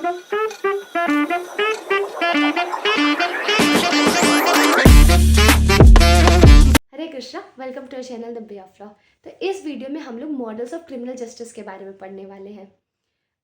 Hare Krishna, welcome to channel the bay of law. तो इस video में हम लोग मॉडल्स ऑफ क्रिमिनल जस्टिस के बारे में पढ़ने वाले हैं।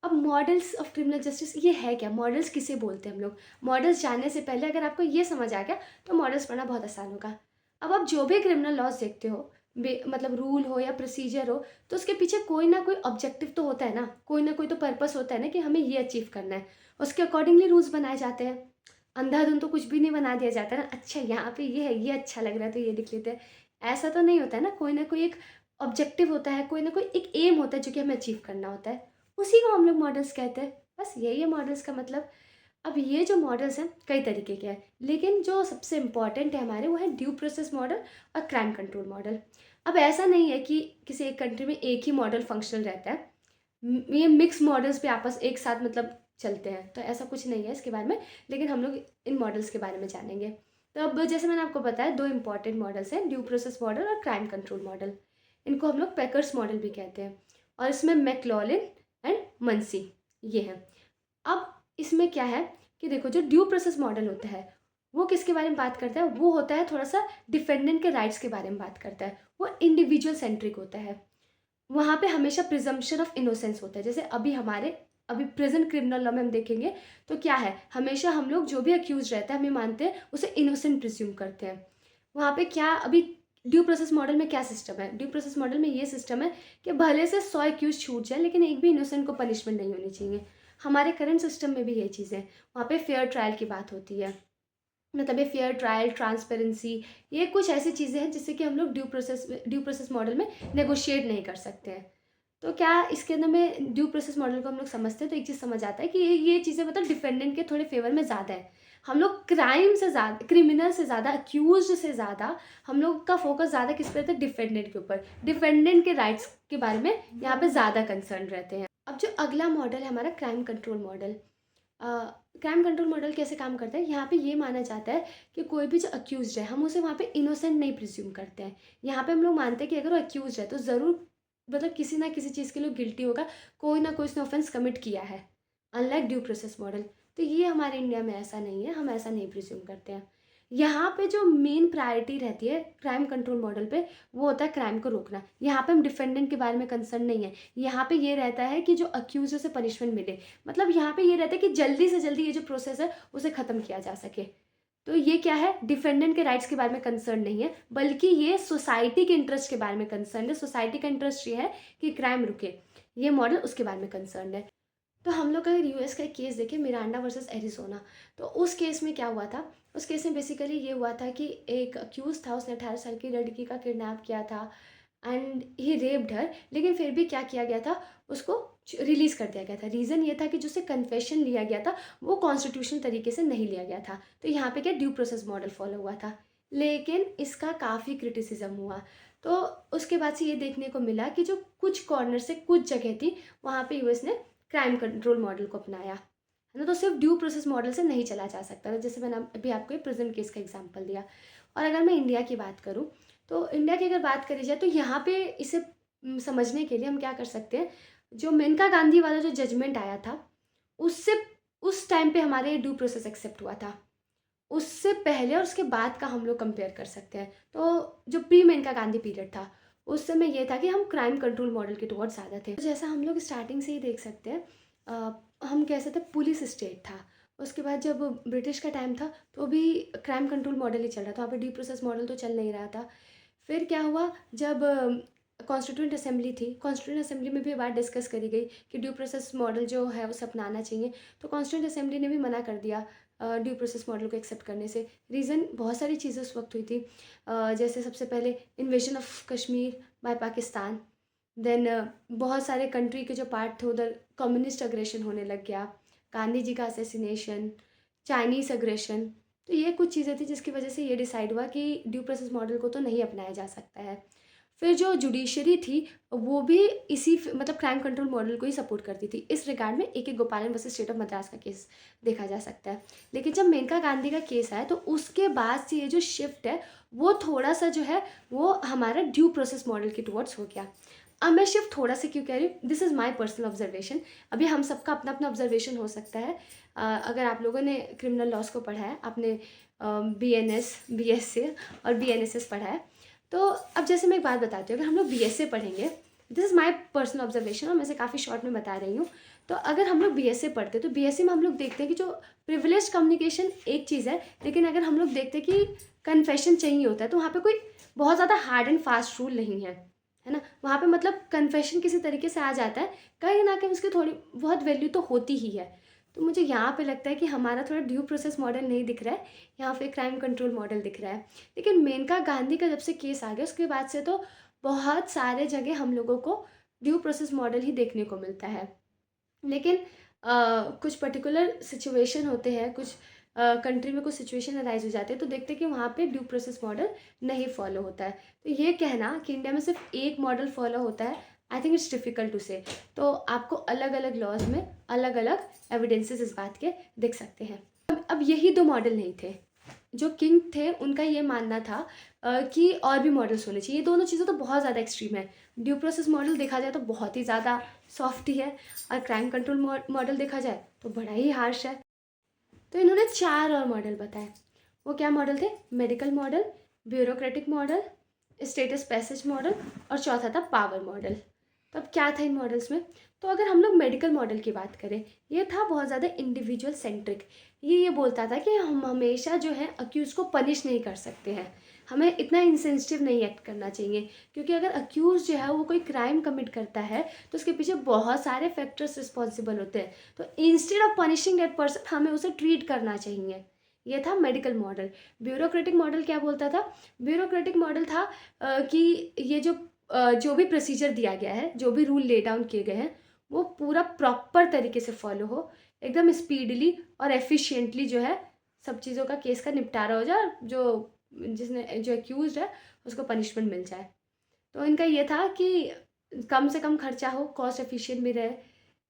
अब मॉडल्स ऑफ क्रिमिनल जस्टिस ये है क्या, मॉडल्स किसे बोलते हैं हम लोग। मॉडल्स जानने से पहले अगर आपको ये समझ आ गया तो मॉडल्स पढ़ना बहुत आसान होगा। अब आप जो भी क्रिमिनल लॉज देखते हो, मतलब रूल हो या प्रोसीजर हो, तो उसके पीछे कोई ना कोई ऑब्जेक्टिव तो होता है ना, कोई ना कोई तो पर्पस होता है ना कि हमें ये अचीव करना है। उसके अकॉर्डिंगली रूल्स बनाए जाते हैं। अंधाधुंध तो कुछ भी नहीं बना दिया जाता ना, अच्छा यहाँ पे ये है, ये अच्छा लग रहा है तो ये लिख लेते हैं। ऐसा तो नहीं होता है ना, कोई ना कोई एक ऑब्जेक्टिव होता है, कोई ना कोई एक एम होता है जो कि हमें अचीव करना होता है। उसी को हम लोग मॉडल्स कहते हैं। बस यही है मॉडल्स का मतलब। अब ये जो मॉडल्स हैं कई तरीके के हैं, लेकिन जो सबसे इम्पॉर्टेंट है हमारे वो है ड्यू प्रोसेस मॉडल और क्राइम कंट्रोल मॉडल। अब ऐसा नहीं है कि किसी एक कंट्री में एक ही मॉडल फंक्शनल रहता है। ये मिक्स मॉडल्स भी आपस एक साथ मतलब चलते हैं, तो ऐसा कुछ नहीं है इसके बारे में। लेकिन हम लोग इन मॉडल्स के बारे में जानेंगे। तो अब जैसे मैंने आपको बताया, दो इंपॉर्टेंट मॉडल्स हैं, ड्यू प्रोसेस मॉडल और क्राइम कंट्रोल मॉडल। इनको हम लोग पैकर्स मॉडल भी कहते हैं, और इसमें मैक्लॉलिन एंड मंसी ये हैं। अब इसमें क्या है कि देखो, जो ड्यू प्रोसेस मॉडल होता है वो किसके बारे में बात करता है, वो होता है थोड़ा सा डिफेंडेंट के राइट्स के बारे में बात करता है। वो इंडिविजुअल सेंट्रिक होता है। वहाँ पे हमेशा प्रिजम्पशन ऑफ इनोसेंस होता है। जैसे अभी प्रेजेंट क्रिमिनल लॉ में हम देखेंगे तो क्या है, हमेशा हम लोग जो भी अक्यूज रहता है हमें मानते हैं उसे इनोसेंट प्रिज्यूम करते हैं। वहाँ पे क्या, अभी ड्यू प्रोसेस मॉडल में क्या सिस्टम है, ड्यू प्रोसेस मॉडल में ये सिस्टम है कि भले से 100 अक्यूज छूट जाए लेकिन एक भी इनोसेंट को पनिशमेंट नहीं होनी चाहिए। हमारे करंट सिस्टम में भी ये चीज़ है। वहाँ पे फेयर ट्रायल की बात होती है, मतलब ये फेयर ट्रायल, ट्रांसपेरेंसी, ये कुछ ऐसी चीज़ें हैं जिससे कि हम लोग ड्यू प्रोसेस मॉडल में नेगोशिएट नहीं कर सकते हैं। तो क्या इसके अंदर में ड्यू प्रोसेस मॉडल को हम लोग समझते हैं तो एक चीज़ समझ आता है कि ये चीज़ें मतलब डिफेंडेंट के थोड़े फेवर में ज़्यादा है। हम लोग क्राइम से ज़्यादा, क्रिमिनल से ज़्यादा, अक्यूज से ज़्यादा हम लोग का फोकस ज़्यादा किस पे रहता है, डिफेंडेंट के ऊपर। डिफेंडेंट के राइट्स के बारे में यहाँ पे ज़्यादा कंसर्न रहते हैं। अब जो अगला मॉडल है हमारा, crime control model. Crime control model कैसे काम करता है, यहाँ पे ये माना जाता है कि कोई भी जो अक्यूज है हम उसे वहाँ पे इनोसेंट नहीं प्रिज्यूम करते हैं। यहाँ पे हम लोग मानते हैं कि अगर वो अक्यूज है तो ज़रूर मतलब किसी ना किसी चीज़ के लिए गिल्टी होगा, कोई ना कोई उसने ऑफेंस कमिट किया है। अनलाइक ड्यू प्रोसेस मॉडल, तो ये हमारे इंडिया में ऐसा नहीं है, हम ऐसा नहीं प्रिज्यूम करते हैं। यहाँ पे जो मेन प्रायोरिटी रहती है क्राइम कंट्रोल मॉडल पे, वो होता है क्राइम को रोकना। यहाँ पे हम डिफेंडेंट के बारे में कंसर्न नहीं है। यहाँ पे ये रहता है कि जो अक्यूज है उसे पनिशमेंट मिले। मतलब यहाँ पे ये रहता है कि जल्दी से जल्दी ये जो प्रोसेस है उसे ख़त्म किया जा सके। तो ये क्या है, डिफेंडेंट के राइट्स के बारे में कंसर्न नहीं है, बल्कि ये सोसाइटी के इंटरेस्ट के बारे में कंसर्न है। सोसाइटी का इंटरेस्ट ये है कि क्राइम रुके, ये मॉडल उसके बारे में कंसर्न है। तो हम लोग अगर यूएस का एक केस देखें, मिरांडा वर्सेस एरिज़ोना, तो उस केस में क्या हुआ था। उस केस में बेसिकली ये हुआ था कि एक अक्यूज था, उसने 18 साल की लड़की का किडनैप किया था एंड ही रेप्ड हर। लेकिन फिर भी क्या किया गया था, उसको रिलीज़ कर दिया गया था। रीज़न ये था कि जो से कन्फेशन लिया गया था वो कॉन्स्टिट्यूशनल तरीके से नहीं लिया गया था। तो यहाँ पे क्या, ड्यू प्रोसेस मॉडल फॉलो हुआ था। लेकिन इसका काफ़ी क्रिटिसिज्म हुआ। तो उसके बाद से ये देखने को मिला कि जो कुछ कॉर्नर से कुछ जगह थी वहाँ पे यूएस ने क्राइम कंट्रोल मॉडल को अपनाया है ना। तो सिर्फ ड्यू प्रोसेस मॉडल से नहीं चला जा सकता था, जैसे मैंने अभी आपको एक प्रेजेंट केस का एग्जांपल दिया। और अगर मैं इंडिया की बात करूँ, तो इंडिया की अगर बात करी जाए तो यहाँ पे इसे समझने के लिए हम क्या कर सकते हैं, जो मेनका गांधी वाला जो जजमेंट आया था उससे, उस टाइम पे हमारे ड्यू प्रोसेस एक्सेप्ट हुआ था। उससे पहले और उसके बाद का हम लोग कंपेयर कर सकते हैं। तो जो प्री मेनका गांधी पीरियड था उस समय ये था कि हम क्राइम कंट्रोल मॉडल के टुवर्ड्स ज़्यादा थे। तो जैसा हम लोग स्टार्टिंग से ही देख सकते हैं, हम कह सकते हैं पुलिस स्टेट था। उसके बाद जब ब्रिटिश का टाइम था तो भी क्राइम कंट्रोल मॉडल ही चल रहा था, वहाँ पे ड्यू प्रोसेस मॉडल तो चल नहीं रहा था। फिर क्या हुआ, जब कॉन्स्टिट्यूंट असेंबली थी, कॉन्स्टिट्यूंट असेंबली में भी ये बात डिस्कस करी गई कि ड्यू प्रोसेस मॉडल जो है उसे अपनाना चाहिए। तो कॉन्स्टिट्यूंट असेंबली ने भी मना कर दिया ड्यू प्रोसेस मॉडल को एक्सेप्ट करने से। रीज़न बहुत सारी चीज़ें उस वक्त हुई थी, जैसे सबसे पहले invasion of Kashmir by Pakistan. Then बहुत सारे कंट्री के जो पार्ट थे उधर कम्युनिस्ट अग्रेशन होने लग गया, गांधी जी का असेसिनेशन, चाइनीज़ अग्रेशन। तो ये कुछ चीज़ें थी जिसकी वजह से ये डिसाइड हुआ कि ड्यू प्रोसेस मॉडल को तो नहीं अपनाया जा सकता है। फिर जो जुडिशरी थी वो भी इसी मतलब क्राइम कंट्रोल मॉडल को ही सपोर्ट करती थी। इस रिगार्ड में ए के गोपालन वर्सेस स्टेट ऑफ मद्रास का केस देखा जा सकता है। लेकिन जब मेनका गांधी का केस आया तो उसके बाद से ये जो शिफ्ट है वो थोड़ा सा जो है वो हमारा ड्यू प्रोसेस मॉडल के टुवर्ड्स हो गया। अब मैं शिफ्ट थोड़ा सा क्यों कह रही हूँ, this is my personal observation. अभी हम सबका अपना अपना ऑब्जर्वेशन हो सकता है। अगर आप लोगों ने क्रिमिनल लॉज को पढ़ा है, आपने BNS, BSc और BNSS पढ़ा है, तो अब जैसे मैं एक बात बताती हूँ, अगर हम लोग BSc पढ़ेंगे, this is my personal observation और मैं इसे काफ़ी शॉर्ट में बता रही हूँ। तो अगर हम लोग BSc पढ़ते तो BSc में हम लोग देखते हैं कि जो प्रिविलेज कम्युनिकेशन एक चीज़ है, लेकिन अगर हम लोग देखते हैं कि कन्फेशन चाहिए होता है, तो वहाँ पे कोई बहुत ज़्यादा हार्ड एंड फास्ट रूल नहीं है ना। वहाँ पे मतलब कन्फेशन किसी तरीके से आ जाता है, कहीं ना कहीं उसकी थोड़ी बहुत वैल्यू तो होती ही है। तो मुझे यहाँ पे लगता है कि हमारा थोड़ा ड्यू प्रोसेस मॉडल नहीं दिख रहा है, यहाँ पे क्राइम कंट्रोल मॉडल दिख रहा है। लेकिन मेनका गांधी का जब से केस आ गया उसके बाद से तो बहुत सारे जगह हम लोगों को ड्यू प्रोसेस मॉडल ही देखने को मिलता है। लेकिन कुछ पर्टिकुलर सिचुएशन होते हैं, कुछ कंट्री में कुछ सिचुएशन अराइज हो जाते हैं, तो देखते हैं कि वहाँ पे ड्यू प्रोसेस मॉडल नहीं फॉलो होता है। तो ये कहना कि इंडिया में सिर्फ एक मॉडल फॉलो होता है, I think it's difficult to say. तो आपको अलग अलग लॉज में अलग अलग एविडेंसेस इस बात के दिख सकते हैं। अब यही दो मॉडल नहीं थे, जो किंग थे उनका ये मानना था कि और भी मॉडल्स होने चाहिए। ये दोनों चीज़ें तो बहुत ज़्यादा एक्सट्रीम है। ड्यू प्रोसेस मॉडल देखा जाए तो बहुत ही ज़्यादा सॉफ्ट ही है, और क्राइम कंट्रोल मॉडल देखा जाए तो बड़ा ही हार्श है। तो इन्होंने 4 और मॉडल बताए। वो क्या मॉडल थे? Medical model, bureaucratic model, status passage model और चौथा था पावर मॉडल। तो अब क्या था इन मॉडल्स में? तो अगर हम लोग मेडिकल मॉडल की बात करें, ये था बहुत ज़्यादा इंडिविजुअल सेंट्रिक। ये बोलता था कि हम हमेशा जो है अक्यूज़ को पनिश नहीं कर सकते हैं, हमें इतना इंसेंसिटिव नहीं एक्ट करना चाहिए, क्योंकि अगर अक्यूज़ जो है वो कोई क्राइम कमिट करता है तो उसके पीछे बहुत सारे फैक्टर्स रिस्पॉन्सिबल होते हैं। तो instead of punishing that person हमें उसे ट्रीट करना चाहिए। ये था मेडिकल मॉडल। ब्यूरोक्रेटिक मॉडल क्या बोलता था? ब्यूरोक्रेटिक मॉडल था कि ये जो भी प्रोसीजर दिया गया है, जो भी रूल ले डाउन किए गए हैं, वो पूरा प्रॉपर तरीके से फॉलो हो, एकदम स्पीडली और एफिशिएंटली जो है सब चीज़ों का केस का निपटारा हो जाए, जो एक्यूज्ड है उसको पनिशमेंट मिल जाए। तो इनका ये था कि कम से कम खर्चा हो, कॉस्ट एफिशिएंट भी रहे,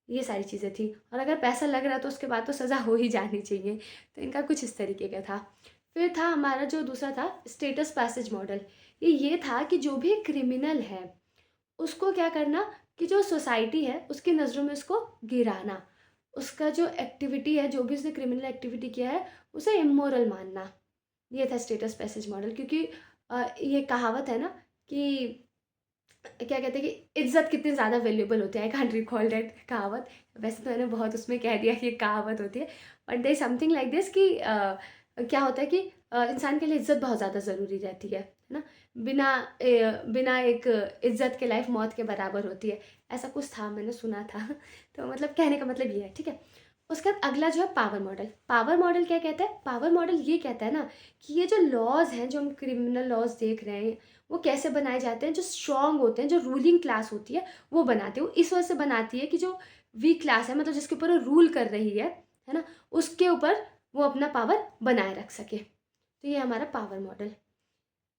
ये सारी चीज़ें थी। और अगर पैसा लग रहा है तो उसके बाद तो सज़ा हो ही जानी चाहिए। तो इनका कुछ इस तरीके का था। फिर था हमारा जो दूसरा था स्टेटस पैसेज मॉडल। ये था कि जो भी क्रिमिनल है उसको क्या करना कि जो सोसाइटी है उसकी नज़रों में उसको गिराना, उसका जो एक्टिविटी है, जो भी उसने क्रिमिनल एक्टिविटी किया है उसे इमोरल मानना। ये था स्टेटस पैसेज मॉडल। क्योंकि ये कहावत है ना कि क्या कहते हैं कि इज्जत कितनी ज़्यादा वैल्यूएबल होती है। आई कांट रिकॉल दैट कहावत। वैसे तो मैंने बहुत उसमें कह दिया कि ये कहावत होती है, but there is something like this कि क्या होता है कि इंसान के लिए इज्जत बहुत ज़्यादा ज़रूरी रहती है ना। बिना एक इज्जत के लाइफ मौत के बराबर होती है, ऐसा कुछ था, मैंने सुना था। तो मतलब कहने का मतलब ये है, ठीक है। उसके बाद अगला जो है पावर मॉडल। पावर मॉडल क्या कहता है? पावर मॉडल ये कहता है ना कि ये जो लॉज हैं, जो हम क्रिमिनल लॉज देख रहे हैं, वो कैसे बनाए जाते हैं? जो स्ट्रॉन्ग होते हैं, जो रूलिंग क्लास होती है वो बनाती है। वो इस वजह से बनाती है कि जो वीक क्लास है, मतलब जिसके ऊपर वो रूल कर रही है ना, उसके ऊपर वो अपना पावर बनाए रख सके। तो ये हमारा पावर मॉडल।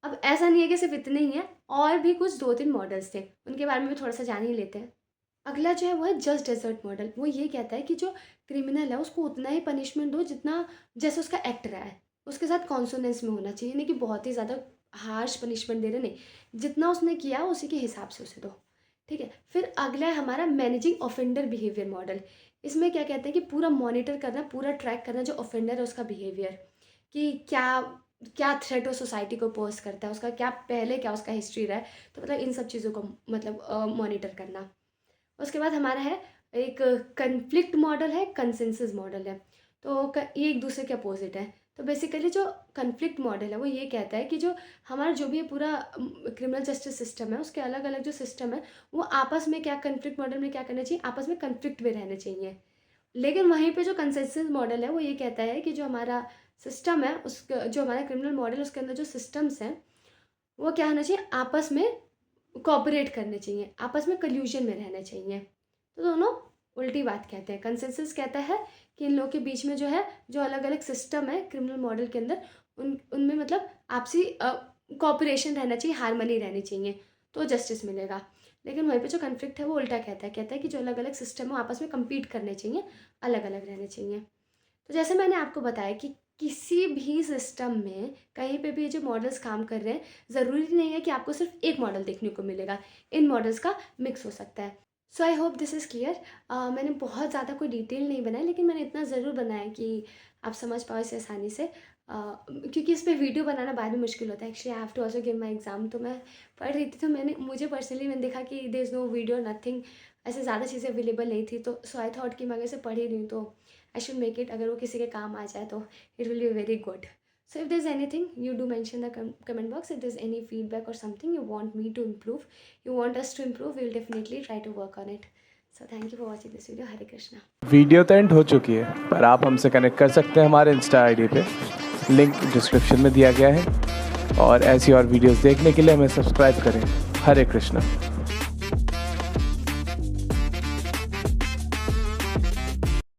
अब ऐसा नहीं है कि सिर्फ इतने ही हैं, और भी कुछ 2-3 मॉडल्स थे, उनके बारे में भी थोड़ा सा जान ही लेते हैं। अगला जो है वो है जस्ट डेजर्ट मॉडल। वो ये कहता है कि जो क्रिमिनल है उसको उतना ही पनिशमेंट दो जितना जैसे उसका एक्ट रहा है, उसके साथ कॉन्सोनेंस में होना चाहिए, नहीं कि बहुत ही ज़्यादा हार्श पनिशमेंट दे रहे, नहीं, जितना उसने किया उसी के हिसाब से उसे दो, ठीक है। फिर अगला है हमारा मैनेजिंग ऑफेंडर बिहेवियर मॉडल। इसमें क्या कहते हैं कि पूरा मॉनिटर करना, पूरा ट्रैक करना जो ऑफेंडर है उसका बिहेवियर, कि क्या क्या थ्रेट वो सोसाइटी को पोज करता है, उसका क्या पहले क्या उसका हिस्ट्री रहा है, तो मतलब इन सब चीज़ों को मतलब मॉनिटर करना। उसके बाद हमारा है एक कन्फ्लिक्ट मॉडल है, कंसेंसस मॉडल है। तो ये एक दूसरे के अपोजिट है। तो बेसिकली जो कन्फ्लिक्ट मॉडल है वो ये कहता है कि जो हमारा जो भी ये पूरा क्रिमिनल जस्टिस सिस्टम है, उसके अलग अलग जो सिस्टम है वो आपस में क्या, कन्फ्लिक्ट मॉडल में क्या करना चाहिए, आपस में कन्फ्लिक्ट में रहने चाहिए। लेकिन वहीं पे जो कंसेंसस मॉडल है वो ये कहता है कि जो हमारा सिस्टम है, उसका जो हमारा क्रिमिनल मॉडल उसके अंदर जो सिस्टम्स हैं वो क्या होना चाहिए, आपस में कोऑपरेट करने चाहिए, आपस में कल्यूजन में रहने चाहिए। तो दोनों उल्टी बात कहते हैं। कंसेंसस कहता है कि इन लोगों के बीच में जो है, जो अलग अलग सिस्टम है क्रिमिनल मॉडल के अंदर, उनमें मतलब आपसी कोऑपरेशन रहना चाहिए, हारमनी रहनी चाहिए, तो जस्टिस मिलेगा। लेकिन वहीं पे जो कन्फ्लिक्ट है वो उल्टा कहता है कि जो अलग अलग सिस्टम है आपस में कम्पीट करने चाहिए, अलग अलग रहने चाहिए। तो जैसे मैंने आपको बताया कि किसी भी सिस्टम में कहीं पे भी ये जो मॉडल्स काम कर रहे हैं, ज़रूरी नहीं है कि आपको सिर्फ एक मॉडल देखने को मिलेगा, इन मॉडल्स का मिक्स हो सकता है। So I hope this is clear. मैंने बहुत ज़्यादा कोई डिटेल नहीं बनाया, लेकिन मैंने इतना ज़रूर बनाया कि आप समझ पाओ इसे आसानी से। क्योंकि इस पे वीडियो बनाना बाद में मुश्किल होता है। Actually I have to also give my exam. तो मैं पढ़ रही थी, तो मुझे पर्सनली मैंने देखा कि there is no video, nothing, ऐसे ज़्यादा चीज़ें अवेलेबल नहीं थी। तो सो आई थॉट कि मैं अगर इसे पढ़ ही रही हूँ तो आई शुड मेक इट, अगर वो किसी के काम आ जाए तो it will be very good. So if there's anything, you do mention the comment box. If there's any feedback or something you want me to improve, you want us to improve, we'll definitely try to work on it. So thank you for watching this video. Hare Krishna. Video तो and हो चुकी है, पर आप हमसे connect कर सकते हैं हमारे इंस्टा आईडी पे, लिंक डिस्क्रिप्शन में दिया गया है। और ऐसी और वीडियोस देखने के लिए हमें सब्सक्राइब करें। हरे कृष्णा।